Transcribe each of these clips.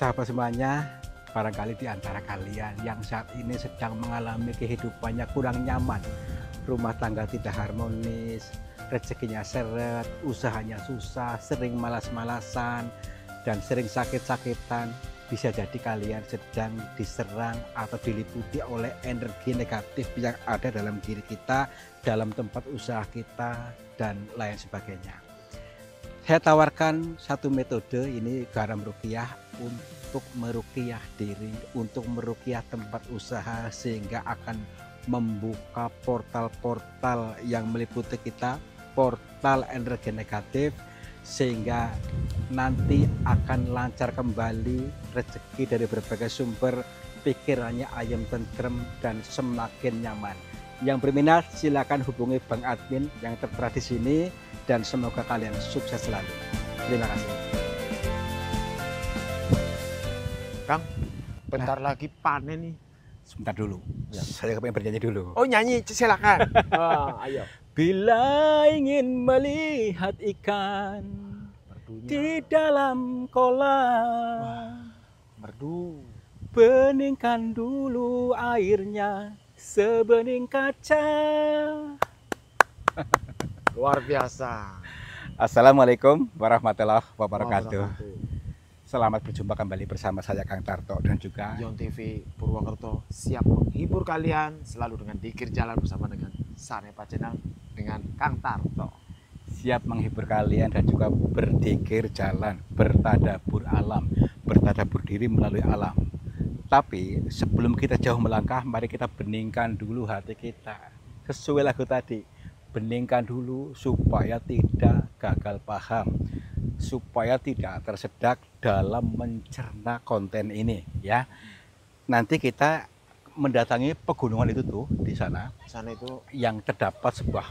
Sahabat semuanya, barangkali di antara kalian yang saat ini sedang mengalami kehidupannya kurang nyaman, rumah tangga tidak harmonis, rezekinya seret, usahanya susah, sering malas-malasan, dan sering sakit-sakitan. Bisa jadi kalian sedang diserang atau diliputi oleh energi negatif yang ada dalam diri kita, dalam tempat usaha kita, dan lain sebagainya. Saya tawarkan satu metode, ini garam ruqyah, untuk meruqyah diri, untuk meruqyah tempat usaha, sehingga akan membuka portal-portal yang meliputi kita, portal energi negatif, sehingga nanti akan lancar kembali rezeki dari berbagai sumber, pikirannya ayam tentrem dan semakin nyaman. Yang berminat silakan hubungi Bang Admin yang tertera di sini, dan semoga kalian sukses selalu. Terima kasih. Kang, bentar lagi panen nih. Sebentar dulu, Ya. saya pengen bernyanyi dulu. Oh, nyanyi, silakan. Ayo. Bila ingin melihat ikan di dalam kolam, Merdu. beningkan dulu airnya sebening kaca. Luar biasa. Assalamualaikum warahmatullahi wabarakatuh. Selamat berjumpa kembali bersama saya Kang Tarto dan juga Yon TV Purwokerto siap menghibur kalian selalu dengan dikir jalan bersama dengan Sanepa Channel dengan Kang Tarto. siap menghibur kalian dan juga berdikir jalan, bertadabur alam, bertadabur diri melalui alam. Tapi sebelum kita jauh melangkah, mari kita beningkan dulu hati kita. Sesuai lagu tadi, beningkan dulu supaya tidak gagal paham, supaya tidak tersedak dalam mencerna konten ini, ya. Nanti kita mendatangi pegunungan itu tuh di sana, Sana itu yang terdapat sebuah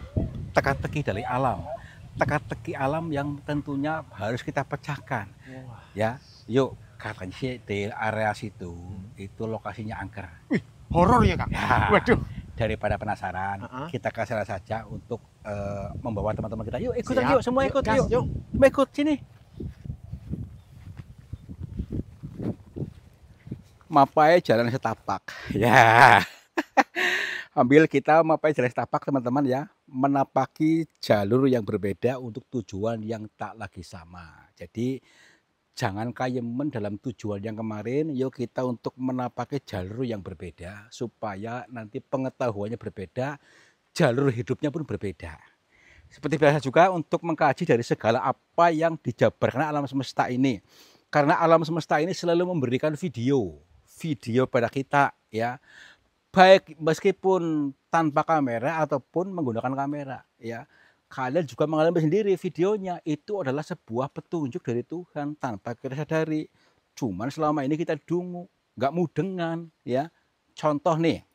teka-teki dari alam, teka-teki alam yang tentunya harus kita pecahkan, wah, ya. Yuk, katanya sih di area situ itu lokasinya angker. horor ya, Kang. Ya, Waduh. daripada penasaran, kita kasih saja untuk membawa teman-teman kita. Yuk ikutan, Siap. yuk semua ikut, gas, yuk. Semua ikut sini. Mapai jalan setapak, ya. Ambil kita mapai jalan setapak, teman-teman, ya, menapaki jalur yang berbeda untuk tujuan yang tak lagi sama. Jadi jangan kayemen dalam tujuan yang kemarin, yuk kita untuk menapaki jalur yang berbeda supaya nanti pengetahuannya berbeda, jalur hidupnya pun berbeda. Seperti biasa juga untuk mengkaji dari segala apa yang dijabarkan alam semesta ini. Karena alam semesta ini selalu memberikan video pada kita, ya. Baik meskipun tanpa kamera ataupun menggunakan kamera, ya. Kalian juga mengalami sendiri videonya, itu adalah sebuah petunjuk dari Tuhan tanpa kita sadari. Cuman selama ini kita dungu, nggak mudengan, ya. Contoh nih,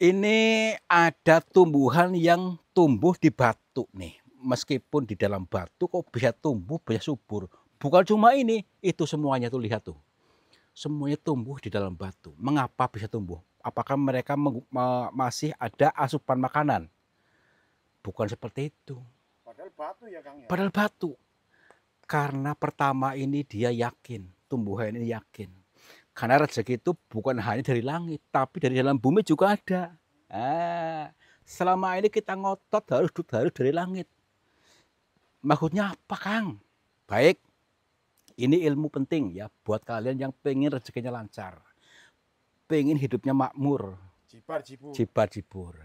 ini ada tumbuhan yang tumbuh di batu nih. Meskipun di dalam batu kok bisa tumbuh, bisa subur. Bukan cuma ini, itu semuanya tuh, lihat tuh. Semuanya tumbuh di dalam batu. Mengapa bisa tumbuh? Apakah mereka masih ada asupan makanan? Bukan seperti itu. Padahal batu ya, Kang ya. Padahal batu. Karena pertama ini dia yakin, tumbuhan ini yakin. Karena rezeki itu bukan hanya dari langit, tapi dari dalam bumi juga ada. Selama ini kita ngotot harus dari langit. Maksudnya apa, Kang? Baik, ini ilmu penting ya buat kalian yang pengen rezekinya lancar, pengen hidupnya makmur, jibar-jibur.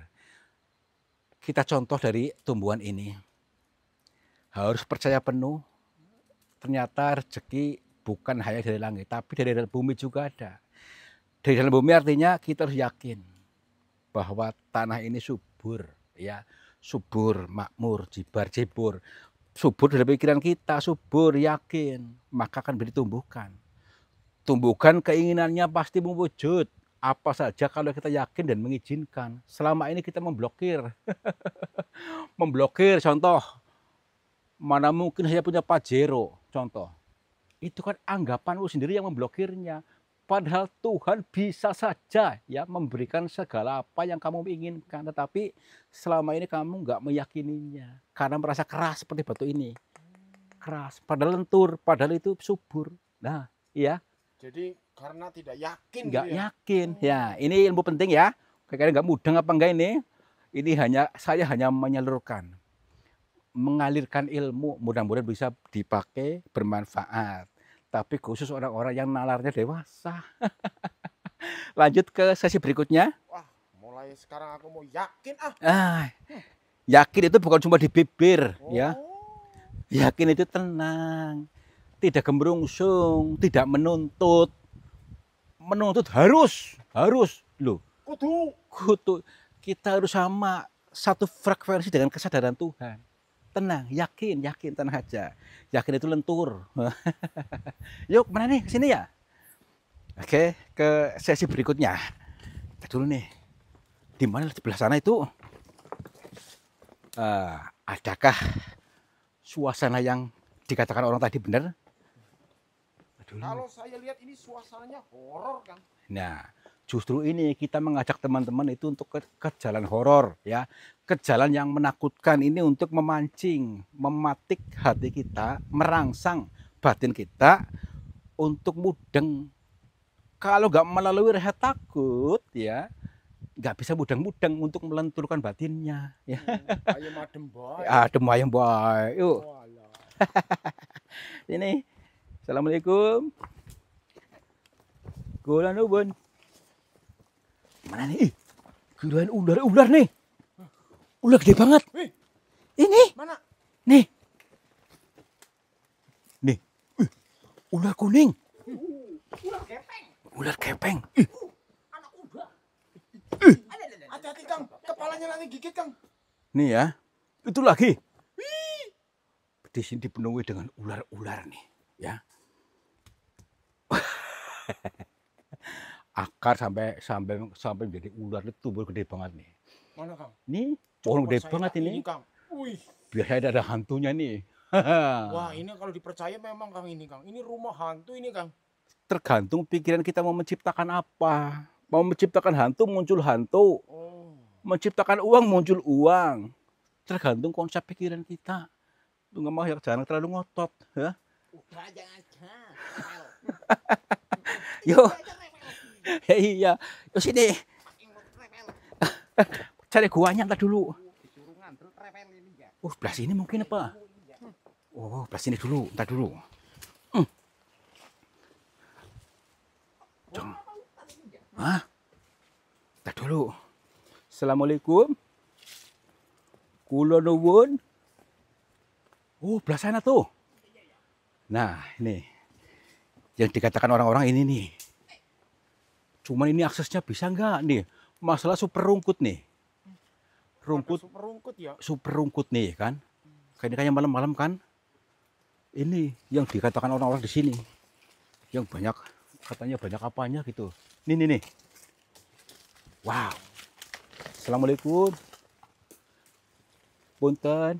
Kita contoh dari tumbuhan ini. Harus percaya penuh, ternyata rezeki bukan hanya dari langit, tapi dari dalam bumi juga ada. Dari dalam bumi artinya kita harus yakin bahwa tanah ini subur, ya, subur, makmur, jibar-jibur. Subur dalam pikiran kita, subur, yakin, maka akan ditumbuhkan. Tumbuhkan keinginannya pasti mewujud. Apa saja kalau kita yakin dan mengizinkan. Selama ini kita memblokir. Memblokir, contoh. Mana mungkin saya punya Pajero, contoh. Itu kan anggapanmu sendiri yang memblokirnya. Padahal Tuhan bisa saja ya memberikan segala apa yang kamu inginkan. Tetapi selama ini kamu nggak meyakininya. Karena merasa keras seperti batu ini. Keras, padahal lentur, padahal itu subur. Nah, iya, Jadi karena tidak yakin nggak gitu ya. yakin. Ya, ini ilmu penting ya. Kayaknya nggak mudeng apa enggak ini? Ini saya hanya menyalurkan, mengalirkan ilmu. Mudah-mudahan bisa dipakai bermanfaat. Tapi khusus orang-orang yang nalarnya dewasa. Lanjut ke sesi berikutnya. Wah, mulai sekarang aku mau yakin ah. Ah, yakin itu bukan cuma di bibir, ya. Oh. Yakin itu tenang, tidak gemerungsung, tidak menuntut. Menuntut harus loh. Kudu. Kita harus sama satu frekuensi dengan kesadaran Tuhan. Tenang, yakin, tenang aja. Yakin itu lentur. Yuk, mana nih? Kesini ya? Oke, ke sesi berikutnya. Kita dulu nih. Di mana di sebelah sana itu? Adakah suasana yang dikatakan orang tadi benar? Kalau saya lihat ini suasananya horor, Kang. Nah, justru ini kita mengajak teman-teman itu untuk ke jalan horor, ya, ke jalan yang menakutkan ini untuk memancing, mematik hati kita, merangsang batin kita untuk mudeng. Kalau nggak melalui rasa takut, ya, nggak bisa mudeng-mudeng untuk melenturkan batinnya. Ya. Ayam adem bae. Adem ayam bae. Yuk. Ini. Assalamualaikum. Kula nuwun. Mana nih? Kirain ular nih. Ular gede banget. Ini. Mana? Nih. Nih. Ular kuning. Ular gepeng. Ular gepeng. Anak uda. Hati-hati, Kang. Kepalanya nanti gigit, Kang. Nih ya. Itu lagi. Di sini dipenuhi dengan ular-ular nih, ya. Akar sampai menjadi ular itu tumbuh gede banget nih. Mana, Kang? Nih, pohon gede banget ini. Kang. Wih. Biasanya ada hantunya nih. Wah, ini kalau dipercaya memang, Kang, ini, Kang. Ini rumah hantu ini, Kang. Tergantung pikiran kita mau menciptakan apa. Mau menciptakan hantu, muncul hantu. Oh. Menciptakan uang, muncul uang. Tergantung konsep pikiran kita. Lu nggak mau, ya jangan terlalu ngotot, ya. Udah, jangan. Yuk. Iya. Yuk sini. Cari guanya entar dulu. Belah sini mungkin apa? Oh, belah sini dulu, entar dulu. Hah? Entar dulu. Assalamualaikum. Kula nuwun. Oh, belah sana tuh. Nah, ini yang dikatakan orang-orang ini nih. Cuman ini aksesnya bisa nggak nih? Masalah super rungkut nih. Super rungkut nih kan. Kayaknya malam-malam kan. Ini yang dikatakan orang-orang di sini. Yang banyak, katanya banyak apanya gitu. Nih. Wow. Assalamualaikum. Punten.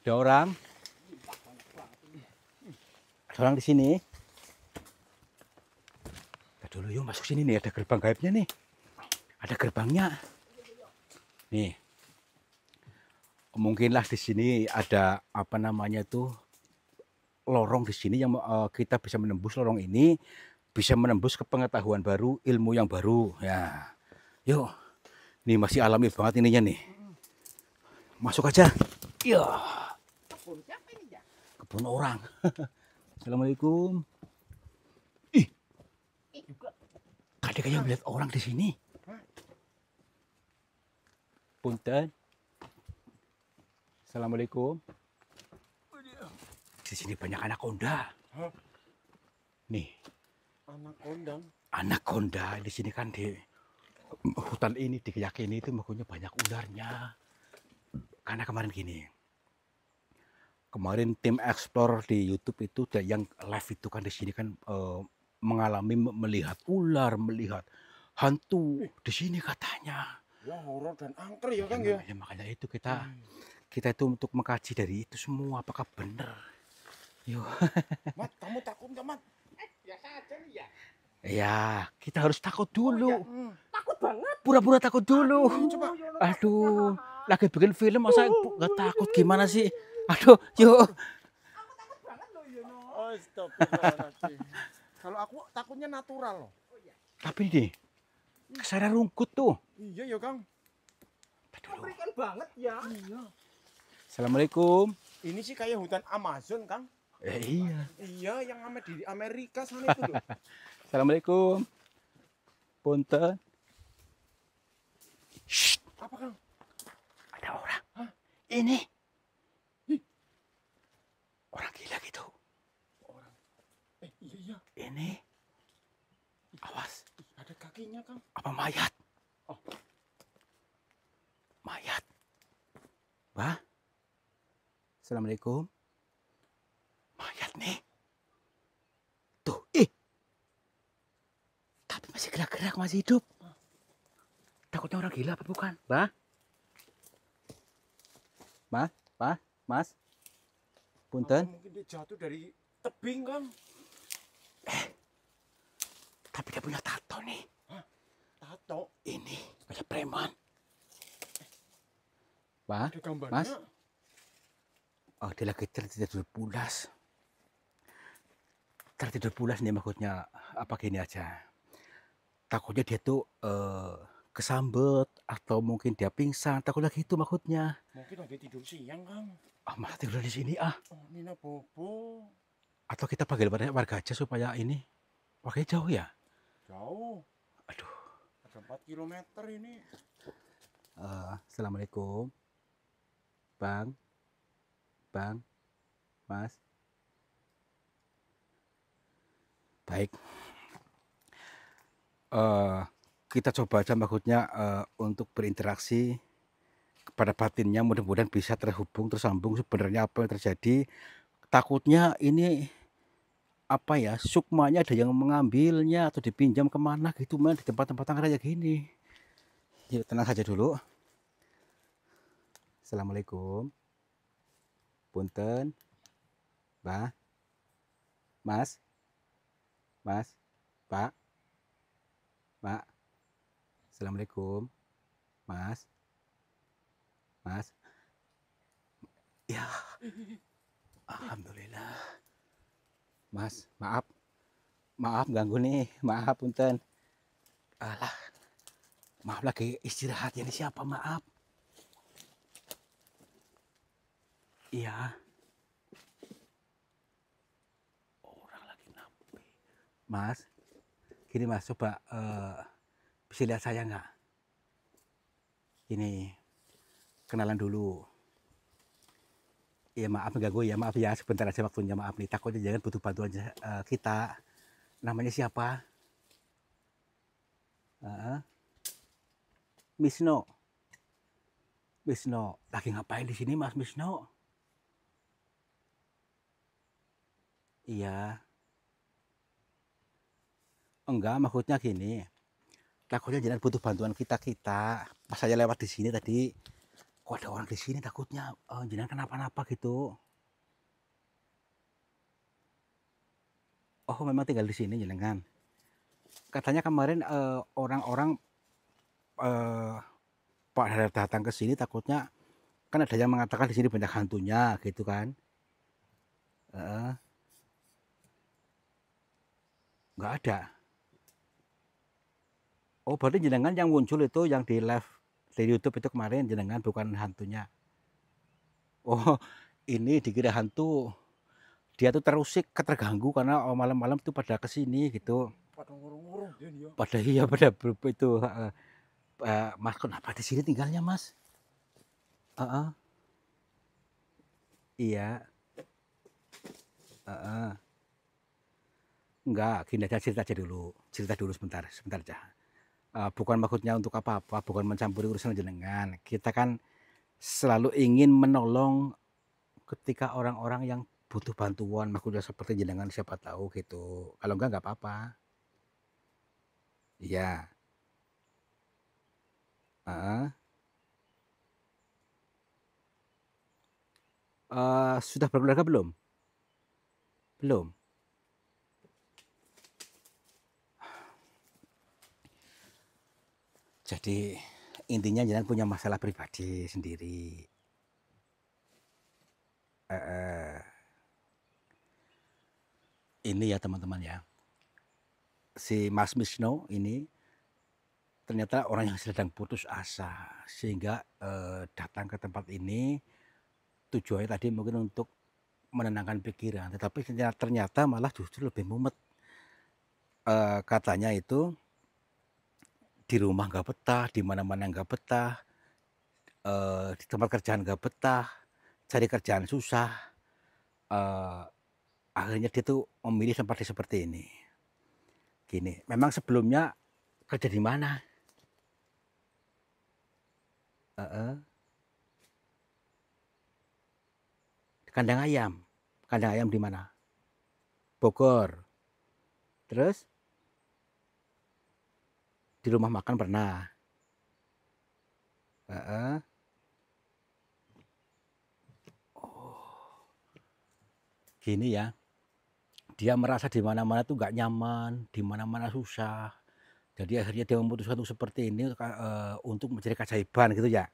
Ada orang. Ada orang di sini. Dulu yuk masuk sini nih, ada gerbang gaibnya nih. Ada gerbangnya. Nih. Mungkinlah di sini ada apa namanya tuh lorong di sini yang kita bisa menembus lorong ini, bisa menembus ke pengetahuan baru, ilmu yang baru. Ya. Yuk. Nih masih alami banget ininya nih. Masuk aja. Ya. Kebun siapa ini, ya? Kebun orang. Assalamualaikum. Tadi kayak melihat orang di sini. Punten. Assalamualaikum. Di sini banyak anakonda. Nih. Anakonda di sini kan di hutan ini diyakini itu makanya banyak ularnya. Karena kemarin gini. Kemarin tim explore di YouTube itu yang live itu kan di sini kan mengalami melihat ular, melihat hantu di sini katanya. Wah, horor dan angker ya, Kang, ya. Makanya itu kita itu untuk mengkaji dari itu semua apakah benar. Yuk. Mat, kamu takut nggak, Mat? Biasa aja nih ya. Ya, kita harus takut dulu. Oh, ya. Takut banget. Pura-pura takut dulu. Coba. Aduh, lagi bikin film masa nggak takut gimana sih? Aduh, yuk. Aku takut banget loh, ya, no. Astagfirullahaladzim. Kalau aku takutnya natural loh. Tapi nih, kesana rungkut tuh. Iya ya Kang. Mengerikan banget ya. Iya. Assalamualaikum. Ini sih kayak hutan Amazon Kang. Iya. Iya yang ada di Amerika sana itu loh. Assalamualaikum. Punten. Shh, Apa Kang? ada orang. Hah? Ini. Ih. Orang gila gitu. Orang. Iya. Ini. Awas. Ada kakinya Kang. Apa mayat? Oh. Mayat. Wah. Assalamualaikum. Mayat nih. Tuh, tapi masih gerak-gerak, masih hidup. Takutnya orang gila apa bukan? Bah? Mas? Punten. Apa mungkin dia jatuh dari tebing Kang. Tapi dia punya tato nih. Tato. Ini kayak preman. Bah? Ada gambarnya. Mas? Oh, dia lagi tertidur pulas. Tertidur pulas nih maksudnya apa gini aja. Takutnya dia tuh kesambet atau mungkin dia pingsan. Takutnya gitu maksudnya. Mungkin lagi tidur siang Kang. Ah, malah tidur di sini ah. Oh, Nina Bobo. Atau kita panggil warga aja supaya ini. Warganya jauh ya? Jauh. Aduh. Ada 4 kilometer ini. Assalamualaikum. Bang, Mas. Baik. Kita coba aja maksudnya untuk berinteraksi kepada batinnya, mudah-mudahan bisa tersambung sebenarnya apa yang terjadi. Takutnya ini apa ya, sukmanya ada yang mengambilnya atau dipinjam kemana gitu di tempat-tempat yang kayak gini. Yuk tenang saja dulu. Assalamualaikum. Punten. Bah. Mas. Pak. Assalamualaikum. Mas. Ya. Alhamdulillah. Mas, maaf ganggu nih. Maaf punten. Alah. Maaf lagi istirahat ini siapa maaf. Iya. Orang lagi napi. Mas, gini Mas, coba bisa lihat saya nggak? Ini kenalan dulu. Iya maaf mengganggu ya, maaf ya sebentar aja waktunya, maaf nih. Takutnya jangan butuh bantuan kita. Namanya siapa? Misno. Lagi ngapain di sini Mas Misno? Iya. Enggak, maksudnya gini. Takutnya jangan butuh bantuan kita. Pas saya lewat di sini tadi, kok ada orang di sini takutnya jangan kenapa-napa gitu. Oh, memang tinggal di sini jenengan. Katanya kemarin orang-orang Pak datang ke sini takutnya kan ada yang mengatakan di sini banyak hantunya gitu kan. Nggak ada. Oh, berarti jenengan yang muncul itu yang di live di YouTube itu kemarin jenengan bukan hantunya. Oh, ini dikira hantu. Dia tuh terusik, keterganggu karena malam-malam tuh pada kesini gitu. Pada ngurung-ngurung dia nih ya. Pada itu. Mas, kenapa di sini tinggalnya Mas? Iya. Enggak, gini aja cerita dulu sebentar aja. Bukan maksudnya untuk apa-apa, bukan mencampuri urusan jenengan. Kita kan selalu ingin menolong ketika orang-orang yang butuh bantuan, maksudnya seperti jenengan siapa tahu gitu. Kalau enggak apa-apa. Iya. Sudah berkeluarga belum? Belum. Jadi intinya jangan punya masalah pribadi sendiri. Ini ya teman-teman ya, si Mas Misno ini ternyata orang yang sedang putus asa sehingga datang ke tempat ini tujuannya tadi mungkin untuk menenangkan pikiran, tetapi ternyata malah justru lebih mumet. Katanya itu di rumah nggak betah, di mana-mana nggak betah, di tempat kerjaan nggak betah, cari kerjaan susah. eh, Akhirnya dia tuh memilih tempat seperti ini. Gini, memang sebelumnya kerja di mana? Heeh, kandang ayam. Kandang ayam di mana? Bogor. Terus di rumah makan pernah. Heeh. Oh, gini ya. Dia merasa di mana-mana tuh nggak nyaman, di mana-mana susah. Jadi akhirnya dia memutuskan untuk seperti ini untuk mencari keajaiban gitu ya.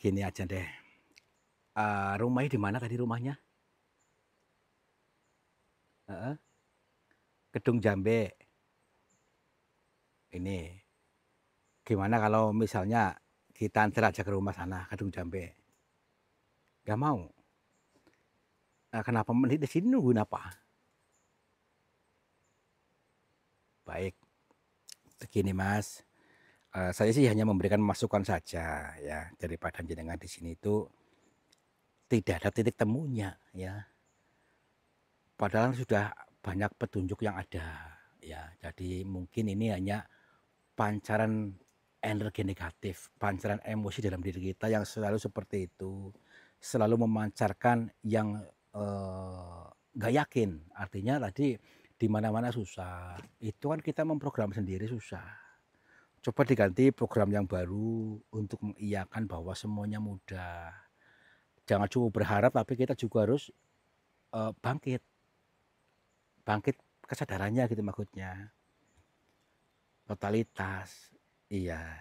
Gini aja deh. Rumahnya di mana tadi rumahnya? Heeh. Gedung Jambe. Ini gimana kalau misalnya kita antar aja ke rumah sana, Gedung Jambe? Gak mau. Kenapa di sini nungguin apa? Baik, begini Mas. Saya sih hanya memberikan masukan saja ya, daripada jenengan di sini itu tidak ada titik temunya ya. Padahal sudah banyak petunjuk yang ada ya. Jadi mungkin ini hanya pancaran energi negatif, pancaran emosi dalam diri kita yang selalu seperti itu, selalu memancarkan yang nggak yakin. Artinya tadi di mana-mana susah. Itu kan kita memprogram sendiri susah. Coba diganti program yang baru untuk mengiyakan bahwa semuanya mudah. Jangan cuma berharap, tapi kita juga harus bangkit, bangkit kesadarannya gitu maksudnya. Totalitas, iya,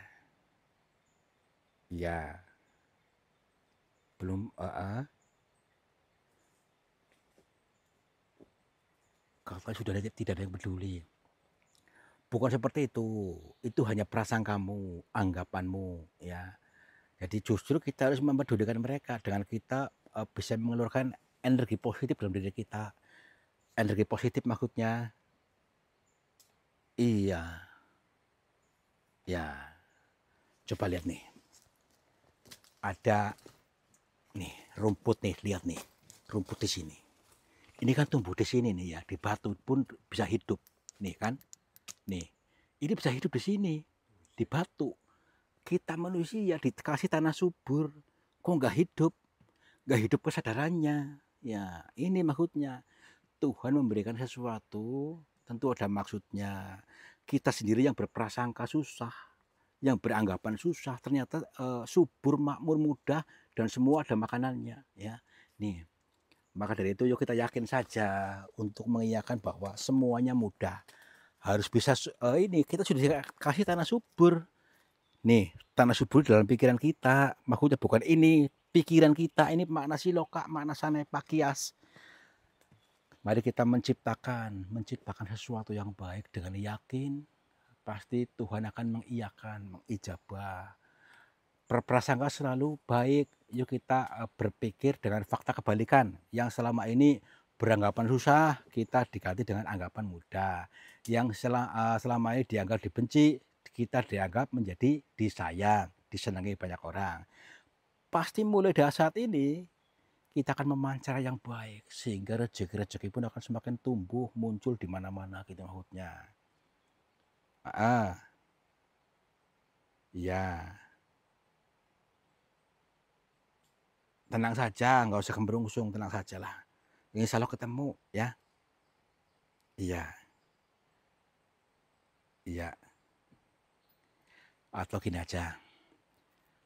iya, belum. Kalau sudah tidak ada yang peduli. Bukan seperti itu hanya prasangkamu, anggapanmu, ya. Jadi justru kita harus mempedulikan mereka dengan kita bisa mengeluarkan energi positif dalam diri kita. Energi positif maksudnya, iya, ya. Coba lihat nih, ada nih rumput nih, lihat nih, rumput di sini. Ini kan tumbuh di sini nih ya, di batu pun bisa hidup, nih kan, nih. Ini bisa hidup di sini, di batu. Kita manusia dikasih tanah subur, kok nggak hidup kesadarannya. Ya, ini maksudnya Tuhan memberikan sesuatu, tentu ada maksudnya. Kita sendiri yang berprasangka susah, yang beranggapan susah, ternyata subur, makmur, mudah, dan semua ada makanannya. Ya, nih. Maka dari itu yuk kita yakin saja untuk mengiyakan bahwa semuanya mudah. Harus bisa ini kita sudah dikasih tanah subur. Nih, tanah subur dalam pikiran kita, maksudnya bukan ini pikiran kita, ini makna siloka, makna sanepa kias. Mari kita menciptakan sesuatu yang baik dengan yakin, pasti Tuhan akan mengiyakan, mengijabah. Berprasangka selalu baik, yuk kita berpikir dengan fakta kebalikan, yang selama ini beranggapan susah, kita diganti dengan anggapan mudah. Yang selama ini dianggap dibenci, kita dianggap menjadi disayang, disenangi banyak orang. Pasti mulai dari saat ini kita akan memancar yang baik sehingga rezeki-rezeki pun akan semakin tumbuh muncul di mana-mana gitu maksudnya. Ya, tenang saja, nggak usah gembrungsung, tenang saja lah. Insya Allah ketemu ya. Iya, iya. Atau gini aja.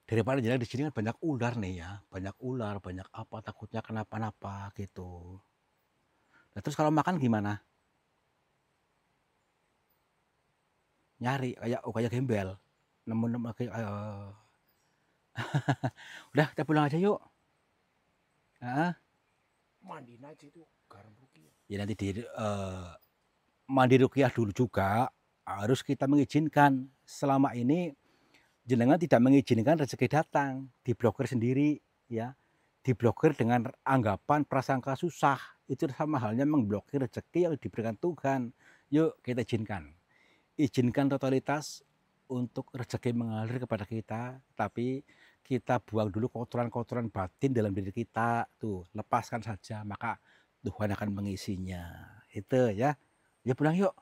Daripada jalan di sini kan banyak ular nih ya, banyak ular, banyak apa, takutnya kenapa-napa gitu. Nah, terus kalau makan gimana? Nyari kayak gembel. Nemu udah kita pulang aja yuk. Mandi aja itu garam rukiah. Ya nanti di mandi ruqyah dulu juga harus kita mengizinkan. Selama ini jenengan tidak mengizinkan rezeki datang, diblokir sendiri ya. Diblokir dengan anggapan prasangka susah. Itu sama halnya memblokir rezeki yang diberikan Tuhan. Yuk kita izinkan. Izinkan totalitas untuk rezeki mengalir kepada kita, tapi kita buang dulu kotoran-kotoran batin dalam diri kita. Tuh, lepaskan saja, maka Tuhan akan mengisinya. Itu ya. Ya pulang yuk.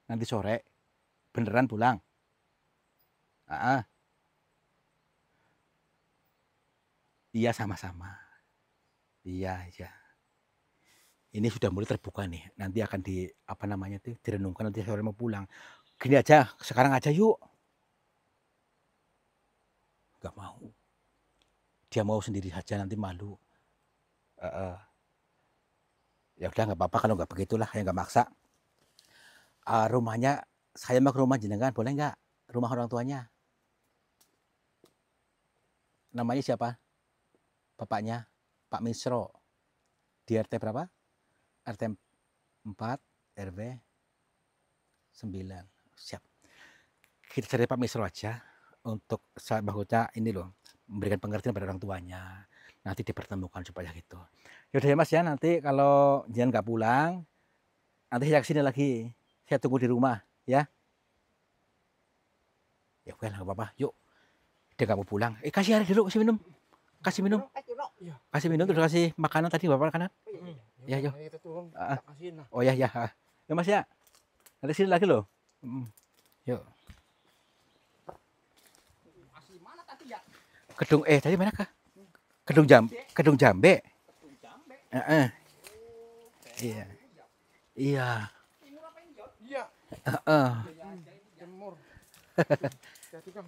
Nanti sore beneran pulang. Iya sama-sama. Iya, iya. Ini sudah mulai terbuka nih. Nanti akan direnungkan nanti sore mau pulang. Gini aja, sekarang aja yuk. Gak mau. Dia mau sendiri saja, nanti malu. Ya udah nggak apa-apa kalau nggak begitulah, ya nggak maksa. Rumahnya, saya mau ke rumah jenengan, boleh nggak? Rumah orang tuanya. Namanya siapa? Bapaknya Pak Misro. Di RT berapa? RT 4 RW 9. Siap. Kita cari Pak Misro aja untuk bahwa ini loh, memberikan pengertian pada orang tuanya. Nanti dipertemukan supaya gitu. Yaudah ya Mas ya, nanti kalau jangan nggak pulang, nanti saya kesini lagi. Saya tunggu di rumah ya. Ya udah nggak apa-apa. Yuk. Dia nggak mau pulang. Kasih air dulu, kasih minum. Kasih minum. Kasih minum terus kasih makanan tadi bapak makanan. Ya, yuk. Oh ya, ya. Ya Mas ya. Nanti sini lagi loh. Yuk. Gedung tadi mana kah? Gedung Jambe. Gedung Jambe. Iya. Iya. Iya. Jemur. Jadi Kang.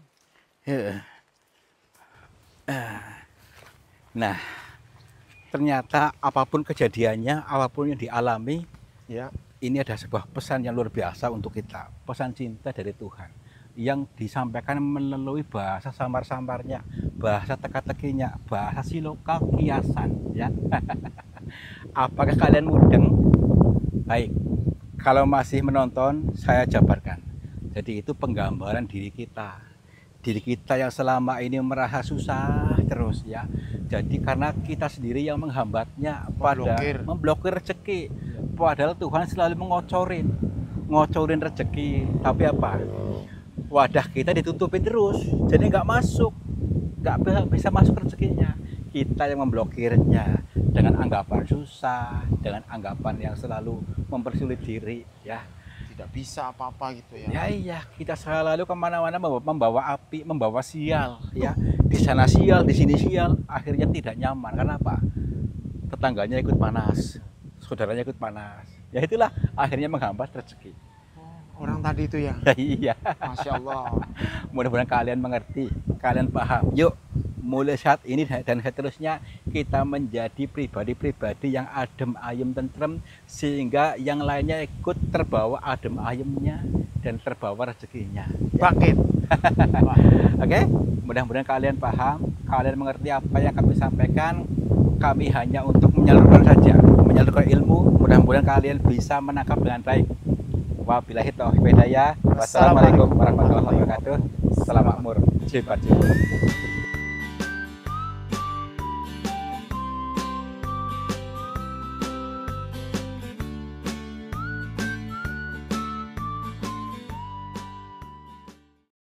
Nah, ternyata apapun kejadiannya, apapun yang dialami, Ya. ini ada sebuah pesan yang luar biasa untuk kita. Pesan cinta dari Tuhan yang disampaikan melalui bahasa samar-samarnya, bahasa teka-tekinya, bahasa silokal kiasan. Ya. Apakah kalian mudeng? Baik. Kalau masih menonton, saya jabarkan. Jadi itu penggambaran diri kita. Diri kita yang selama ini merasa susah terus ya. Jadi karena kita sendiri yang menghambatnya pada memblokir rezeki. Padahal Tuhan selalu ngocorin rezeki. Tapi apa? Wadah kita ditutupin terus. Jadi nggak bisa masuk rezekinya. Kita yang memblokirnya dengan anggapan susah, dengan anggapan yang selalu mempersulit diri ya. Tidak bisa apa-apa gitu ya. Ya iya, kita selalu kemana-mana membawa api, membawa sial ya. Di sana sial, di sini sial, akhirnya tidak nyaman. Kenapa? Tetangganya ikut panas, saudaranya ikut panas. Ya itulah akhirnya menghambat rezeki. Orang tadi itu ya. Iya. Masya Allah. Mudah-mudahan kalian mengerti, kalian paham. Yuk, mulai saat ini dan seterusnya kita menjadi pribadi-pribadi yang adem ayem tentrem, sehingga yang lainnya ikut terbawa adem ayemnya dan terbawa rezekinya. Bangkit. Oke, mudah-mudahan kalian paham, kalian mengerti apa yang kami sampaikan. Kami hanya untuk menyalurkan saja, menyalurkan ilmu. Mudah-mudahan kalian bisa menangkap dengan baik. Wabillahi taufiq wal hidayah. Wassalamualaikum warahmatullahi wabarakatuh. Salam makmur. Jibat.